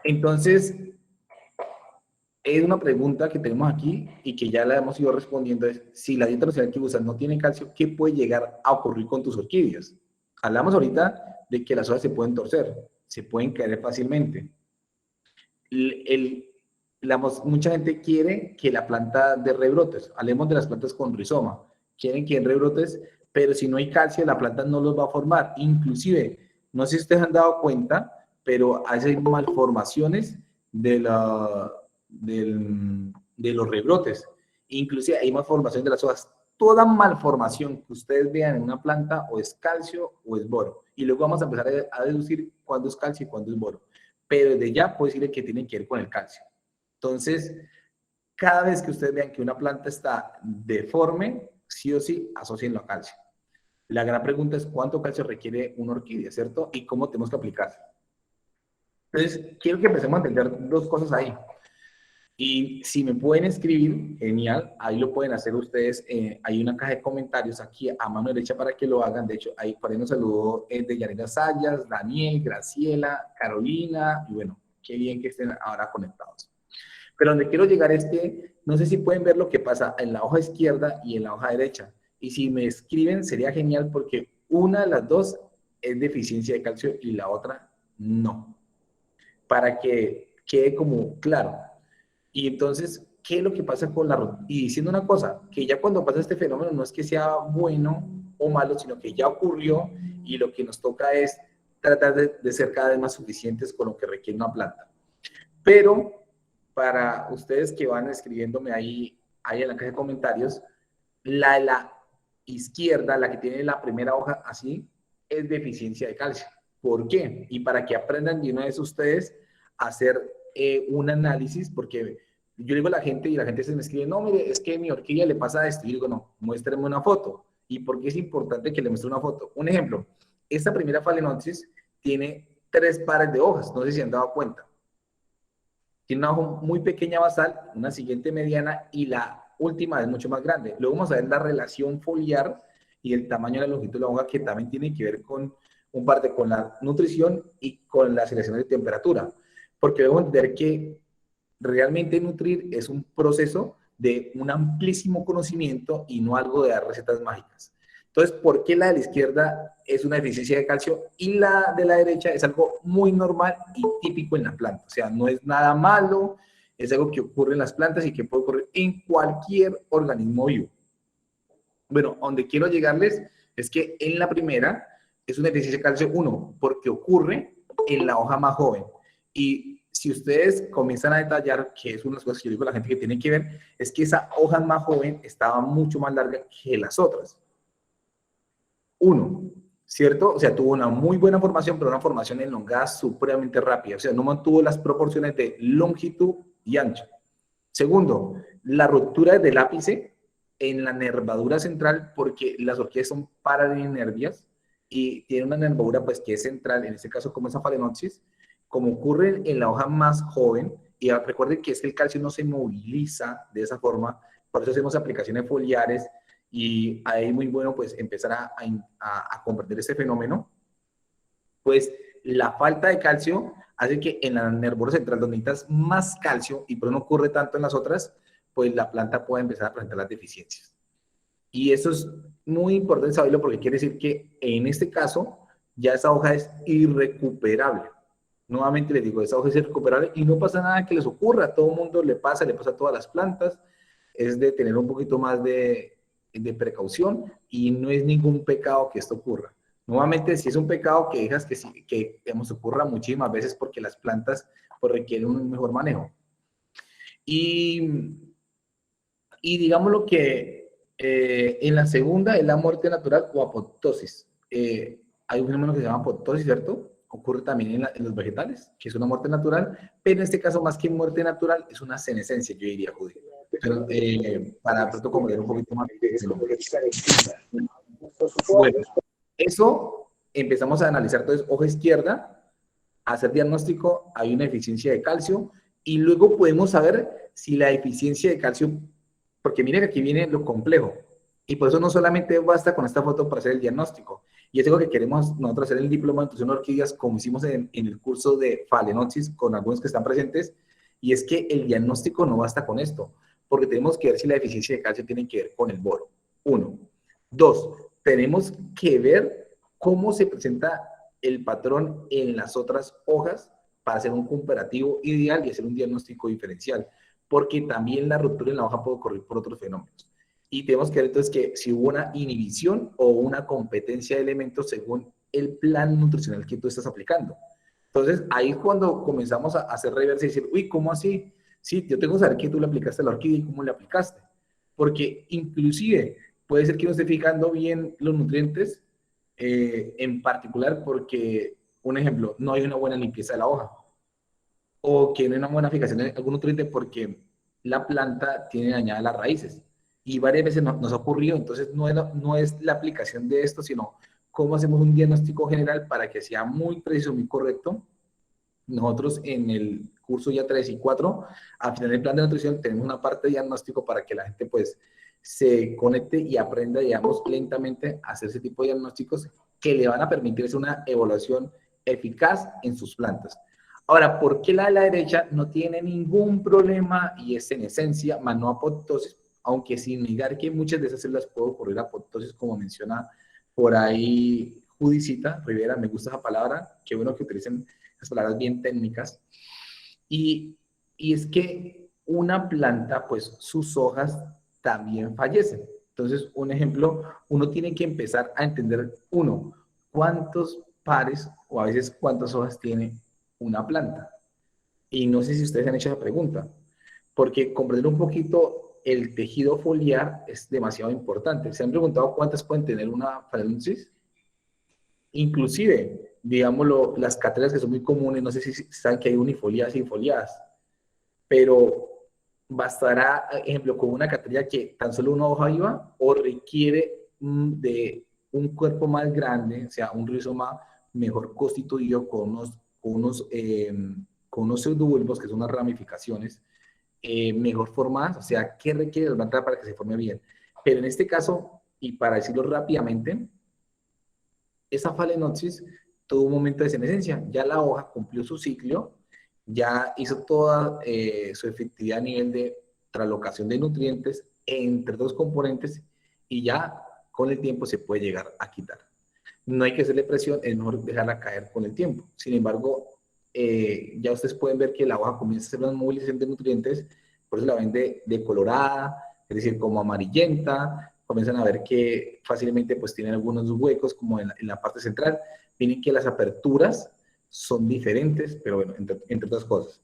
Entonces, es una pregunta que tenemos aquí y que ya la hemos ido respondiendo, es si la dieta racional que usas no tiene calcio, ¿qué puede llegar a ocurrir con tus orquídeas? Hablamos ahorita de que las hojas se pueden torcer, se pueden caer fácilmente. Mucha gente quiere que la planta dé rebrotes. Hablemos de las plantas con rizoma. Quieren que den rebrotes, pero si no hay calcio, la planta no los va a formar. Inclusive, no sé si ustedes han dado cuenta, pero hay malformaciones de los rebrotes. Inclusive hay malformaciones de las hojas. Toda malformación que ustedes vean en una planta o es calcio o es boro. Y luego vamos a empezar a deducir cuándo es calcio y cuándo es boro. Pero desde ya puedo decirle que tiene que ver con el calcio. Entonces, cada vez que ustedes vean que una planta está deforme, sí o sí, asocienlo a calcio. La gran pregunta es cuánto calcio requiere una orquídea, ¿cierto? Y cómo tenemos que aplicarse. Entonces, quiero que empecemos a entender dos cosas ahí. Y si me pueden escribir, genial, ahí lo pueden hacer ustedes. Hay una caja de comentarios aquí a mano derecha para que lo hagan. De hecho, ahí por ahí nos saludó de Yanira Sayas, Daniel, Graciela, Carolina, y bueno, qué bien que estén ahora conectados. Pero donde quiero llegar es que no sé si pueden ver lo que pasa en la hoja izquierda y en la hoja derecha. Y si me escriben sería genial porque una de las dos es deficiencia de calcio y la otra no. Para que quede como claro. Y entonces, ¿qué es lo que pasa con la... Y diciendo una cosa, que ya cuando pasa este fenómeno no es que sea bueno o malo, sino que ya ocurrió y lo que nos toca es tratar de ser cada vez más suficientes con lo que requiere una planta. Pero para ustedes que van escribiéndome ahí en la caja de comentarios, la de la izquierda, la que tiene la primera hoja así, es deficiencia de calcio. ¿Por qué? Y para que aprendan de una vez ustedes a hacer un análisis, porque yo digo a la gente y la gente se me escribe, no, mire, es que a mi orquídea le pasa esto. Y yo digo, no, muéstrame una foto. ¿Y por qué es importante que le muestre una foto? Un ejemplo, esta primera Phalaenopsis tiene 3 pares de hojas, no sé si han dado cuenta. Tiene una hoja muy pequeña basal, una siguiente mediana y la última es mucho más grande. Luego vamos a ver la relación foliar y el tamaño de la longitud de la hoja, que también tiene que ver con un parte con la nutrición y con la selección de temperatura. Porque debemos entender que realmente nutrir es un proceso de un amplísimo conocimiento y no algo de dar recetas mágicas. Entonces, ¿por qué la de la izquierda es una deficiencia de calcio y la de la derecha es algo muy normal y típico en la planta? O sea, no es nada malo, es algo que ocurre en las plantas y que puede ocurrir en cualquier organismo vivo. Bueno, donde quiero llegarles es que en la primera es una deficiencia de calcio 1, porque ocurre en la hoja más joven. Y si ustedes comienzan a detallar, que es una de las cosas que yo digo a la gente que tiene que ver, es que esa hoja más joven estaba mucho más larga que las otras. 1, ¿cierto? O sea, tuvo una muy buena formación, pero una formación elongada supremamente rápida. O sea, no mantuvo las proporciones de longitud y ancho. Segundo, la ruptura del ápice en la nervadura central, porque las orquídeas son paralinervias y tienen una nervadura pues que es central, en este caso como esa Phalaenopsis, como ocurre en la hoja más joven, y recuerden que es que el calcio no se moviliza de esa forma, por eso hacemos aplicaciones foliares, y ahí es muy bueno pues empezar a comprender ese fenómeno, pues la falta de calcio hace que en la nervadura central, donde necesitas más calcio, y por eso no ocurre tanto en las otras, pues la planta puede empezar a presentar las deficiencias. Y eso es muy importante saberlo porque quiere decir que en este caso ya esa hoja es irrecuperable. Nuevamente les digo, esa hoja es irrecuperable y no pasa nada que les ocurra, a todo el mundo le pasa a todas las plantas, es de tener un poquito más de precaución y no es ningún pecado que esto ocurra. Nuevamente, si es un pecado que dejas que digamos, ocurra muchísimas veces porque las plantas pues, requieren un mejor manejo. Y digamos lo que en la segunda es la muerte natural o apoptosis. Hay un fenómeno que se llama apoptosis, ¿cierto? Ocurre también en los vegetales, que es una muerte natural, pero en este caso, más que muerte natural, es una senescencia, yo diría, Judy. Pero, para pronto comprender un poquito más. Bueno, eso empezamos a analizar. Entonces, hoja izquierda, hacer diagnóstico, hay una deficiencia de calcio, y luego podemos saber si la deficiencia de calcio, porque miren que aquí viene lo complejo, y por eso no solamente basta con esta foto para hacer el diagnóstico, Y es algo que queremos nosotros hacer en el diploma de nutrición de orquídeas, como hicimos en el curso de Phalaenopsis con algunos que están presentes, y es que el diagnóstico no basta con esto, porque tenemos que ver si la deficiencia de calcio tiene que ver con el boro. Uno. Dos, tenemos que ver cómo se presenta el patrón en las otras hojas para hacer un comparativo ideal y hacer un diagnóstico diferencial, porque también la ruptura en la hoja puede ocurrir por otros fenómenos. Y tenemos que ver entonces que si hubo una inhibición o una competencia de elementos según el plan nutricional que tú estás aplicando. Entonces, ahí es cuando comenzamos a hacer reversa y decir, uy, ¿cómo así? Sí, yo tengo que saber que tú le aplicaste a la orquídea y cómo le aplicaste. Porque inclusive puede ser que no esté fijando bien los nutrientes, en particular porque, un ejemplo, no hay una buena limpieza de la hoja o que no hay una buena fijación de algún nutriente porque la planta tiene dañadas las raíces. Y varias veces nos ha ocurrido, entonces no es la aplicación de esto, sino cómo hacemos un diagnóstico general para que sea muy preciso, muy correcto. Nosotros en el curso ya 3 y 4, al final del plan de nutrición, tenemos una parte de diagnóstico para que la gente pues se conecte y aprenda, digamos, lentamente a hacer ese tipo de diagnósticos que le van a permitir hacer una evaluación eficaz en sus plantas. Ahora, ¿por qué la de la derecha no tiene ningún problema y es en esencia manoapoptosis? Aunque sin negar que muchas de esas células puede ocurrir apoptosis, como menciona por ahí Judicita Rivera, me gusta esa palabra, qué bueno que utilicen las palabras bien técnicas. Y es que una planta, pues sus hojas también fallecen. Entonces, un ejemplo, uno tiene que empezar a entender, uno, cuántos pares o a veces cuántas hojas tiene una planta. Y no sé si ustedes han hecho esa pregunta, porque comprender un poquito el tejido foliar es demasiado importante. ¿Se han preguntado cuántas pueden tener una phalaenopsis? Inclusive, digámoslo, las cátedras que son muy comunes, no sé si saben que hay unifoliadas y foliadas, pero bastará, ejemplo, con una catrilla que tan solo una hoja viva o requiere de un cuerpo más grande, o sea, un rizoma mejor constituido con unos pseudobulbos, que son unas ramificaciones, mejor formadas, o sea, ¿qué requiere la planta para que se forme bien? Pero en este caso, y para decirlo rápidamente, esa phalaenopsis tuvo un momento de senescencia, ya la hoja cumplió su ciclo, ya hizo toda su efectividad a nivel de traslocación de nutrientes entre dos componentes y ya con el tiempo se puede llegar a quitar. No hay que hacerle presión, es mejor dejarla caer con el tiempo. Sin embargo, ya ustedes pueden ver que la hoja comienza a hacer una movilización de nutrientes, por eso la ven de colorada, es decir, como amarillenta, comienzan a ver que fácilmente pues tienen algunos huecos como en la parte central, miren que las aperturas son diferentes, pero bueno, entre otras cosas.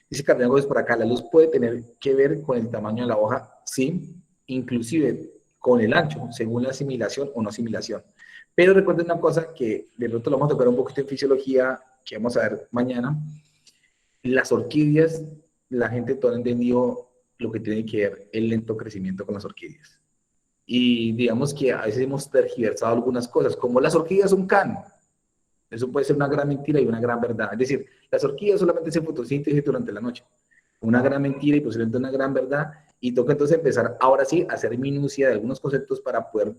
Dice Cardenal Gómez por acá, la luz puede tener que ver con el tamaño de la hoja, sí, inclusive con el ancho, según la asimilación o no asimilación. Pero recuerden una cosa que de pronto lo vamos a tocar un poquito en fisiología, que vamos a ver mañana. Las orquídeas, la gente todavía no ha entendido lo que tiene que ver el lento crecimiento con las orquídeas. Y digamos que a veces hemos tergiversado algunas cosas, como las orquídeas son can. Eso puede ser una gran mentira y una gran verdad. Es decir, las orquídeas solamente hacen fotosíntesis durante la noche. Una gran mentira y posiblemente una gran verdad. Y toca entonces empezar ahora sí a hacer minucia de algunos conceptos para poder,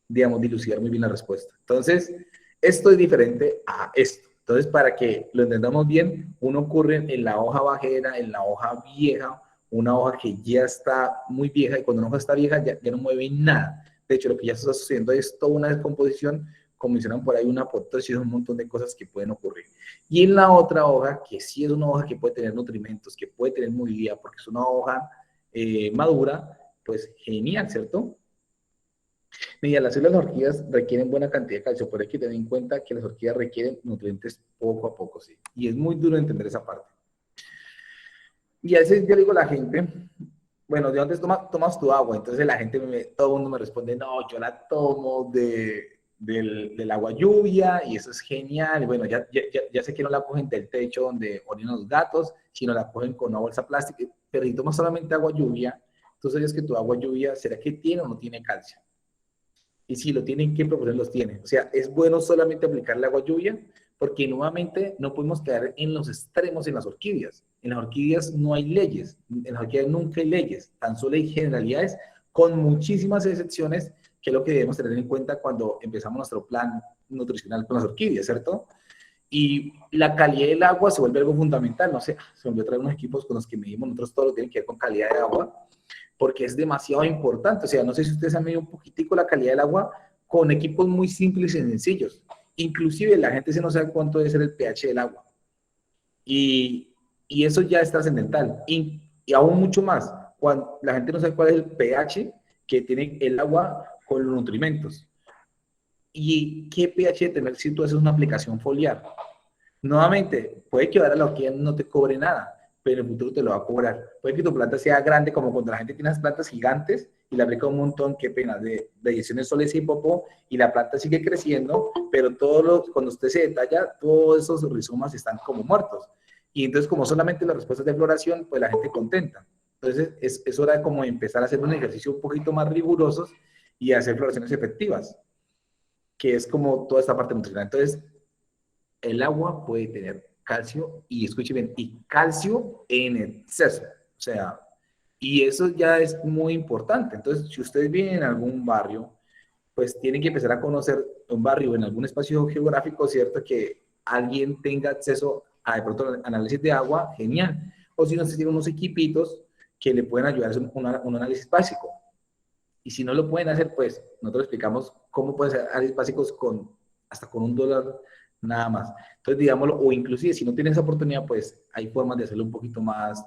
digamos, dilucidar muy bien la respuesta. Entonces, esto es diferente a esto. Entonces, para que lo entendamos bien, uno ocurre en la hoja bajera, en la hoja vieja, una hoja que ya está muy vieja y cuando una hoja está vieja ya no mueve nada. De hecho, lo que ya está sucediendo es toda una descomposición, como mencionan por ahí, una apoptosis, un montón de cosas que pueden ocurrir. Y en la otra hoja, que sí es una hoja que puede tener nutrimentos, que puede tener movilidad, porque es una hoja madura, pues genial, ¿cierto? Mira, las células de las orquídeas requieren buena cantidad de calcio, pero hay que tener en cuenta que las orquídeas requieren nutrientes poco a poco, ¿sí? Y es muy duro entender esa parte. Y a veces yo le digo a la gente, bueno, ¿de dónde tomas tu agua? Entonces la gente, todo el mundo me responde, no, yo la tomo del agua lluvia y eso es genial. Y bueno, ya sé que no la cogen del techo donde orinan los gatos, sino la cogen con una bolsa plástica. Pero si tomas solamente agua lluvia, tú sabes que tu agua lluvia, ¿será que tiene o no tiene calcio? Y si lo tienen, ¿qué proporción los tiene? O sea, es bueno solamente aplicar el agua lluvia, porque nuevamente no podemos quedar en los extremos en las orquídeas. En las orquídeas no hay leyes, en las orquídeas nunca hay leyes, tan solo hay generalidades con muchísimas excepciones, que es lo que debemos tener en cuenta cuando empezamos nuestro plan nutricional con las orquídeas, ¿cierto? Y la calidad del agua se vuelve algo fundamental. No sé, se volvió a traer unos equipos con los que medimos nosotros todo lo que tiene que ver con calidad de agua, porque es demasiado importante. O sea, no sé si ustedes han medido un poquitico la calidad del agua con equipos muy simples y sencillos. Inclusive la gente se no sabe cuánto debe ser el pH del agua. Y eso ya es trascendental. Y aún mucho más, cuando la gente no sabe cuál es el pH que tiene el agua con los nutrimentos. ¿Y qué pH tener si tú haces una aplicación foliar? Nuevamente, puede que ahora la orquídea no te cobre nada, pero en el futuro te lo va a cobrar. Puede que tu planta sea grande, como cuando la gente tiene las plantas gigantes y le aplica un montón, qué pena, de inyecciones soles y popó, y la planta sigue creciendo, pero cuando usted se detalla, todos esos rizomas están como muertos. Y entonces, como solamente las respuestas de floración, pues la gente contenta. Entonces, es hora de como empezar a hacer un ejercicio un poquito más rigurosos y hacer floraciones efectivas, que es como toda esta parte nutricional. Entonces, el agua puede tener calcio, y escuche bien, y calcio en exceso. O sea, y eso ya es muy importante. Entonces, si ustedes viven en algún barrio, pues tienen que empezar a conocer un barrio en algún espacio geográfico, ¿cierto? Que alguien tenga acceso a de pronto análisis de agua, genial. O si no, se tienen unos equipitos que le pueden ayudar a hacer un análisis básico. Y si no lo pueden hacer, pues nosotros explicamos cómo pueden ser análisis básicos hasta con $1 nada más. Entonces, digámoslo, o inclusive si no tienen esa oportunidad, pues hay formas de hacerlo un poquito más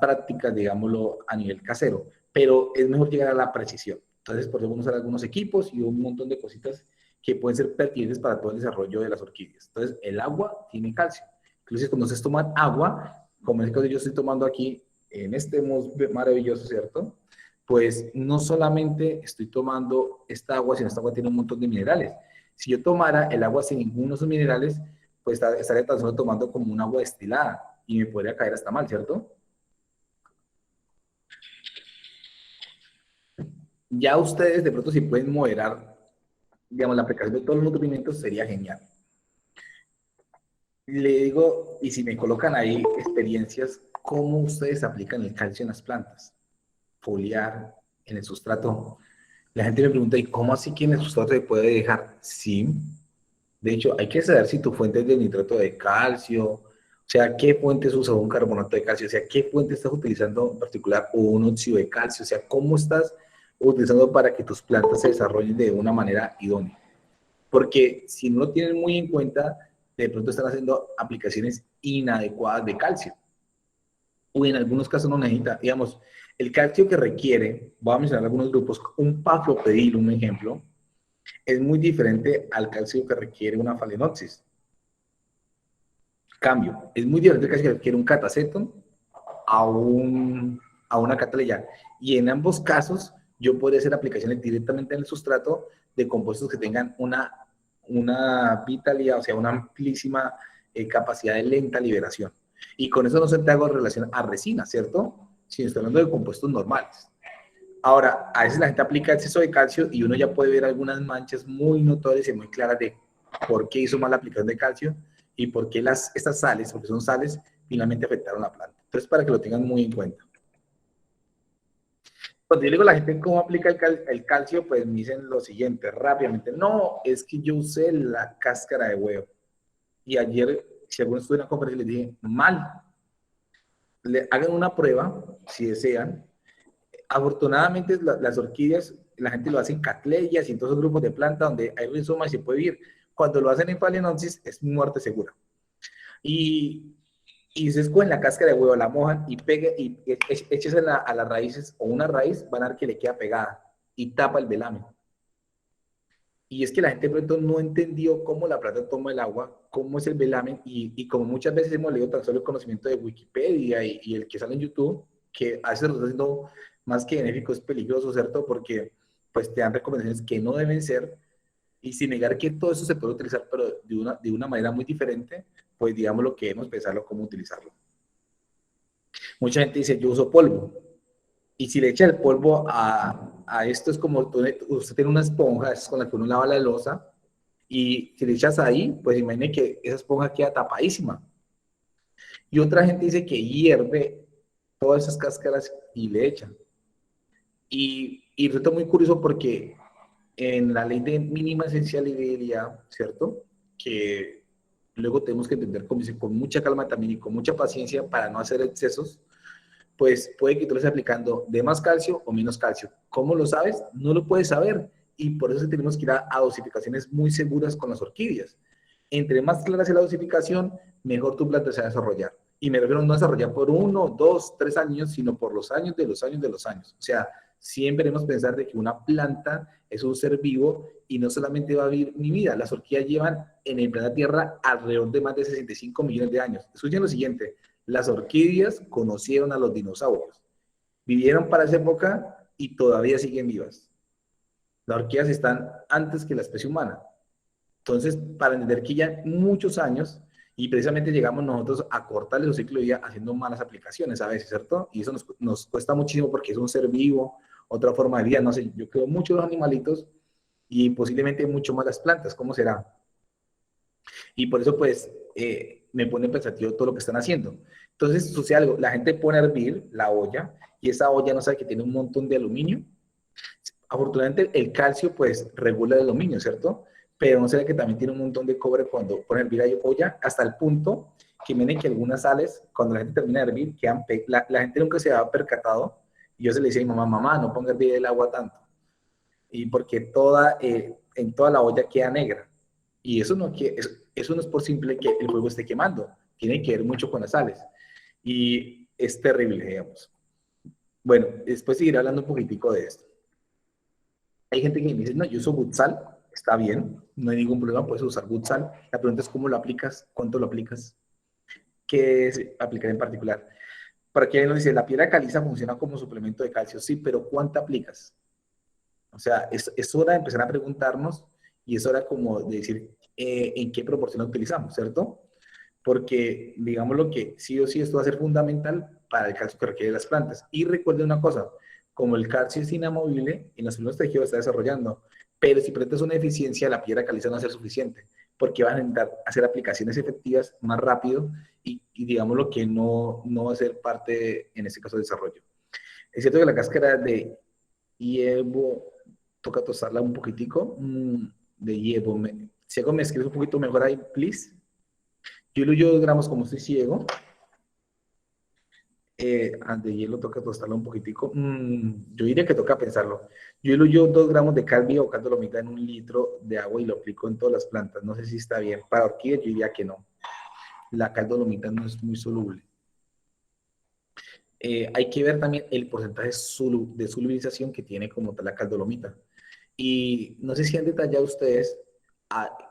prácticas, digámoslo, a nivel casero. Pero es mejor llegar a la precisión. Entonces, por eso vamos a usar algunos equipos y un montón de cositas que pueden ser pertinentes para todo el desarrollo de las orquídeas. Entonces, el agua tiene calcio. Inclusive cuando ustedes toman agua, como es que yo estoy tomando aquí en este maravilloso, ¿cierto? Pues no solamente estoy tomando esta agua, sino esta agua tiene un montón de minerales. Si yo tomara el agua sin ninguno de esos minerales, pues estaría tan solo tomando como un agua destilada y me podría caer hasta mal, ¿cierto? Ya ustedes de pronto si pueden moderar, digamos, la aplicación de todos los nutrimentos sería genial. Le digo, y si me colocan ahí experiencias, ¿cómo ustedes aplican el calcio en las plantas? Foliar, en el sustrato. La gente me pregunta, ¿y cómo así que en el sustrato se puede dejar? Sí. De hecho, hay que saber si tu fuente es de nitrato de calcio, o sea, qué fuentes usa un carbonato de calcio, o sea, qué fuente estás utilizando en particular, o un óxido de calcio, o sea, cómo estás utilizando para que tus plantas se desarrollen de una manera idónea. Porque si no lo tienen muy en cuenta, de pronto están haciendo aplicaciones inadecuadas de calcio. O en algunos casos no necesita, digamos, el calcio que requiere, voy a mencionar algunos grupos, un paflopedil, un ejemplo, es muy diferente al calcio que requiere una falenopsis. Cambio, es muy diferente el calcio que requiere un cataceton a, a una catalaya. Y en ambos casos, yo podría hacer aplicaciones directamente en el sustrato de compuestos que tengan una vitalidad, o sea, una amplísima capacidad de lenta liberación. Y con eso no se te hago relación a resina, ¿cierto? Si estoy hablando de compuestos normales. Ahora, a veces la gente aplica exceso de calcio y uno ya puede ver algunas manchas muy notorias y muy claras de por qué hizo mal la aplicación de calcio y por qué estas sales, porque son sales, finalmente afectaron la planta. Entonces, para que lo tengan muy en cuenta. Cuando yo le digo a la gente cómo aplica el calcio, pues me dicen lo siguiente rápidamente. No, es que yo usé la cáscara de huevo. Y ayer, si alguno estuvo en una conferencia, les dije, mal. Hagan una prueba, si desean. Afortunadamente, las orquídeas, la gente lo hace en catleyas y en todos los grupos de plantas donde hay rizomas y se puede vivir. Cuando lo hacen en phalaenopsis, es muerte segura. Y, y ustedes cogen la cáscara de huevo, la mojan y eches a las raíces o una raíz, van a ver que le queda pegada y tapa el velamen. Y es que la gente de pronto no entendió cómo la planta toma el agua, cómo es el velamen, y como muchas veces hemos leído tan solo el conocimiento de Wikipedia y el que sale en YouTube, que a veces resulta siendo más que benéfico, es peligroso, ¿cierto? Porque pues te dan recomendaciones que no deben ser, y sin negar que todo eso se puede utilizar, pero de una manera muy diferente, pues digamos lo que debemos pensarlo, cómo utilizarlo. Mucha gente dice, yo uso polvo, y si le echa el polvo a esto, es como usted tiene una esponja, es con la que uno lava la loza, y si le echas ahí, pues imagine que esa esponja queda tapadísima. Y otra gente dice que hierve todas esas cáscaras y le echa. Y resulta muy curioso porque en la ley de mínima esencialidad, ¿cierto? Que luego tenemos que entender con mucha calma también y con mucha paciencia para no hacer excesos, pues puede que tú le estés aplicando de más calcio o menos calcio. ¿Cómo lo sabes? No lo puedes saber. Y por eso tenemos que ir a dosificaciones muy seguras con las orquídeas. Entre más clara sea la dosificación, mejor tu planta se va a desarrollar. Y me refiero no a desarrollar por 1, 2, 3 años, sino por los años de los años de los años. O sea, siempre debemos pensar de que una planta es un ser vivo y no solamente va a vivir mi vida. Las orquídeas llevan en el planeta Tierra alrededor de más de 65 millones de años. Escuchen lo siguiente, las orquídeas conocieron a los dinosaurios, vivieron para esa época y todavía siguen vivas. Las orquídeas están antes que la especie humana. Entonces, para entender que ya muchos años, y precisamente llegamos nosotros a cortarle su ciclo de vida haciendo malas aplicaciones a veces, ¿cierto? Y eso nos cuesta muchísimo porque es un ser vivo, otra forma de vida, no sé, yo creo mucho los animalitos y posiblemente mucho más las plantas, ¿cómo será? Y por eso, pues, me pone pensativo todo lo que están haciendo. Entonces, sucede algo, la gente pone a hervir la olla y esa olla no sabe que tiene un montón de aluminio. Afortunadamente, el calcio, pues, regula el aluminio, ¿cierto? Pero no sabe que también tiene un montón de cobre cuando pone a hervir la olla, hasta el punto que miren que algunas sales, cuando la gente termina de hervir, quedan la gente nunca se había percatado. Y yo se le decía a mi mamá, mamá, no ponga a hervir el agua tanto. Y porque en toda la olla queda negra. Y eso no es por simple que el fuego esté quemando, tiene que ver mucho con las sales. Y es terrible, digamos. Bueno, después seguiré hablando un poquitico de esto. Hay gente que me dice, no, yo uso Gutsal, está bien, no hay ningún problema, puedes usar Gutsal. La pregunta es cómo lo aplicas, cuánto lo aplicas, qué es aplicar en particular. Para quien nos dice, la piedra caliza funciona como suplemento de calcio, sí, pero ¿cuánto aplicas? O sea, es hora de empezar a preguntarnos y es hora como de decir en qué proporción lo utilizamos, ¿cierto? Porque digamos lo que sí o sí esto va a ser fundamental para el calcio que requieren las plantas. Y recuerden una cosa, como el calcio es inamovible, en los primeros tejidos está desarrollando, pero si presentas una deficiencia, la piedra caliza no va a ser suficiente, porque van a intentar hacer aplicaciones efectivas más rápido y digamos lo que no va a ser parte, en este caso, de desarrollo. Es cierto que la cáscara de hierbo, toca tostarla un poquitico, de hierbo. Si algo me escribes un poquito mejor ahí, please. Yo lo yo 2 gramos, como estoy ciego. De hielo toca tostarla un poquitico. Yo diría que toca pensarlo. Yo lo yo 2 gramos de cal o cal dolomita en 1 litro de agua y lo aplico en todas las plantas. No sé si está bien. Para orquídeas yo diría que no. La cal dolomita no es muy soluble. Hay que ver también el porcentaje de solubilización que tiene como tal la cal dolomita. Y no sé si han detallado ustedes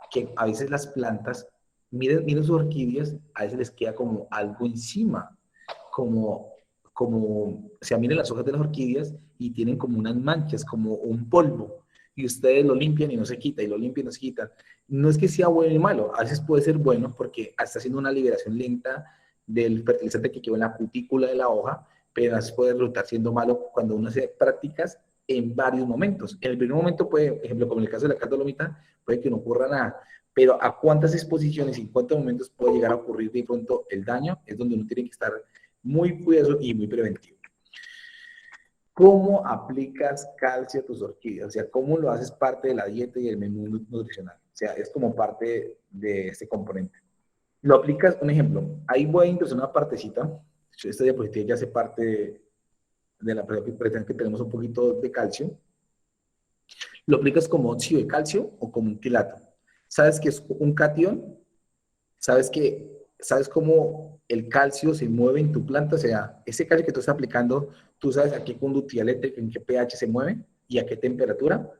que a veces las plantas, miren sus orquídeas, a veces les queda como algo encima, o sea, miren las hojas de las orquídeas y tienen como unas manchas, como un polvo, y ustedes lo limpian y no se quita, y lo limpian y no se quita. No es que sea bueno y malo, a veces puede ser bueno porque está haciendo una liberación lenta del fertilizante que quedó en la cutícula de la hoja, pero a veces puede resultar siendo malo cuando uno hace prácticas en varios momentos. En el primer momento puede, por ejemplo, como en el caso de la cardolomita, puede que no ocurra nada, pero a cuántas exposiciones y en cuántos momentos puede llegar a ocurrir de pronto el daño, es donde uno tiene que estar muy cuidadoso y muy preventivo. ¿Cómo aplicas calcio a tus orquídeas? O sea, ¿cómo lo haces parte de la dieta y del menú nutricional? O sea, es como parte de este componente. Lo aplicas, un ejemplo, ahí voy a introducir una partecita, esta diapositiva ya hace parte de la presentación que tenemos un poquito de calcio. Lo aplicas como óxido de calcio o como un quilato. ¿Sabes qué es un catión? ¿Sabes cómo el calcio se mueve en tu planta? O sea, ese calcio que tú estás aplicando, tú sabes a qué conductividad eléctrica, en qué pH se mueve y a qué temperatura.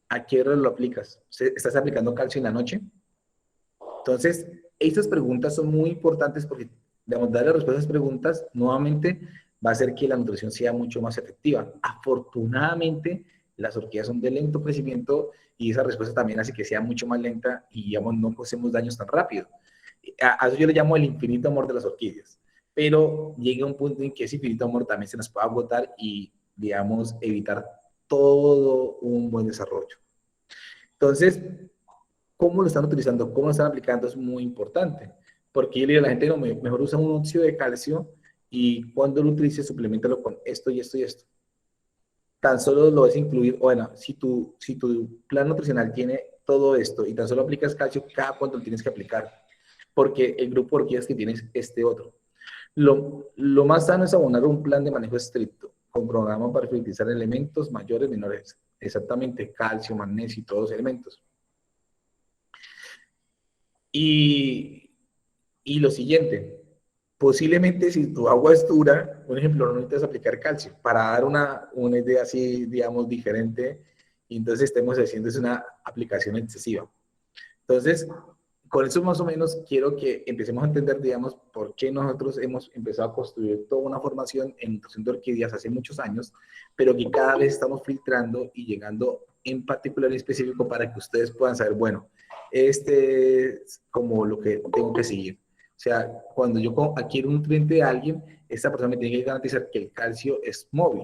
¿A qué hora lo aplicas? ¿Estás aplicando calcio en la noche? Entonces, estas preguntas son muy importantes porque, digamos, darle respuesta a esas preguntas nuevamente va a hacer que la nutrición sea mucho más efectiva. Afortunadamente, las orquídeas son de lento crecimiento y esa respuesta también hace que sea mucho más lenta y, digamos, no causemos daños tan rápido. A eso yo le llamo el infinito amor de las orquídeas. Pero llega un punto en que ese infinito amor también se nos puede agotar y, digamos, evitar todo un buen desarrollo. Entonces, cómo lo están utilizando, cómo lo están aplicando es muy importante. Porque yo le digo a la gente, no, mejor usa un óxido de calcio y cuando lo utilice, suplementalo con esto y esto y esto. tan solo lo vas a incluir, bueno, si tu plan nutricional tiene todo esto y tan solo aplicas calcio, cada cuánto lo tienes que aplicar, porque el grupo de orquídeas que tienes este otro. Lo más sano es abonar un plan de manejo estricto, con programa para fertilizar elementos mayores, menores, exactamente calcio, magnesio y todos los elementos. Y, y lo siguiente, posiblemente si tu agua es dura, por ejemplo, no necesitas aplicar calcio. Para dar una idea así, digamos, diferente, y entonces estemos haciendo es una aplicación excesiva. Entonces, con eso más o menos quiero que empecemos a entender, digamos, por qué nosotros hemos empezado a construir toda una formación en nutrición de orquídeas hace muchos años, pero que cada vez estamos filtrando y llegando en particular y específico para que ustedes puedan saber, bueno, este es como lo que tengo que seguir. O sea, cuando yo adquiero un nutriente de alguien, esta persona me tiene que garantizar que el calcio es móvil.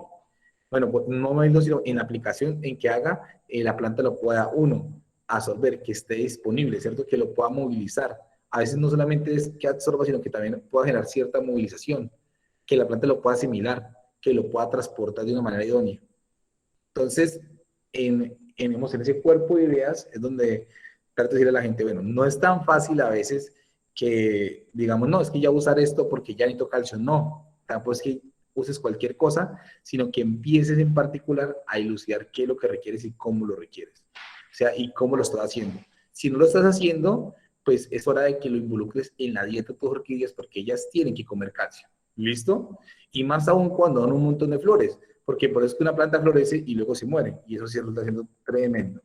Bueno, pues no móvil, sino en aplicación en que haga la planta lo pueda uno absorber, que esté disponible, ¿cierto? Que lo pueda movilizar. A veces no solamente es que absorba, sino que también pueda generar cierta movilización, que la planta lo pueda asimilar, que lo pueda transportar de una manera idónea. Entonces, en ese cuerpo de ideas es donde trato de decirle a la gente, bueno, no es tan fácil a veces que digamos, no, es que ya usar esto porque ya necesito calcio. No, tampoco es que uses cualquier cosa, sino que empieces en particular a ilucidar qué es lo que requieres y cómo lo requieres. O sea, y cómo lo estás haciendo. Si no lo estás haciendo, pues es hora de que lo involucres en la dieta de tus orquídeas porque ellas tienen que comer calcio. ¿Listo? Y más aún cuando dan un montón de flores, porque por eso es que una planta florece y luego se muere. Y eso sí lo está haciendo tremendo.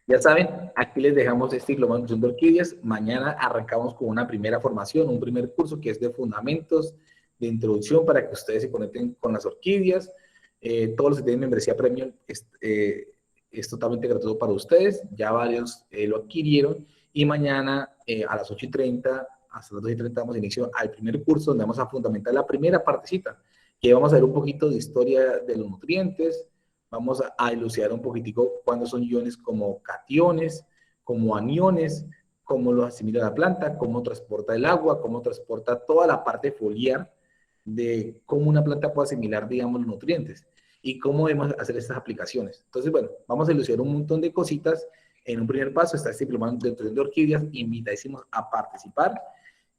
Ya saben, aquí les dejamos este diplomado de nutrición de orquídeas. Mañana arrancamos con una primera formación, un primer curso que es de fundamentos, de introducción para que ustedes se conecten con las orquídeas. Todos los que tienen membresía premium es totalmente gratuito para ustedes. Ya varios lo adquirieron. Y mañana a las 8:30, hasta las 2:30 damos inicio al primer curso donde vamos a fundamentar la primera partecita, que vamos a ver un poquito de historia de los nutrientes. Vamos a elucidar un poquitico cuándo son iones como cationes, como aniones, cómo los asimila la planta, cómo transporta el agua, cómo transporta toda la parte foliar de cómo una planta puede asimilar, digamos, los nutrientes y cómo debemos hacer estas aplicaciones. Entonces, bueno, vamos a elucidar un montón de cositas. En un primer paso está este diplomado de nutrición de orquídeas, invitadísimos a participar.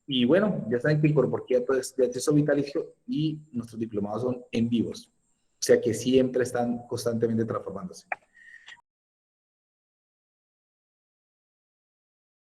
Y bueno, ya saben que el Corporquía es de acceso vitalicio y nuestros diplomados son en vivos. O sea que siempre están constantemente transformándose.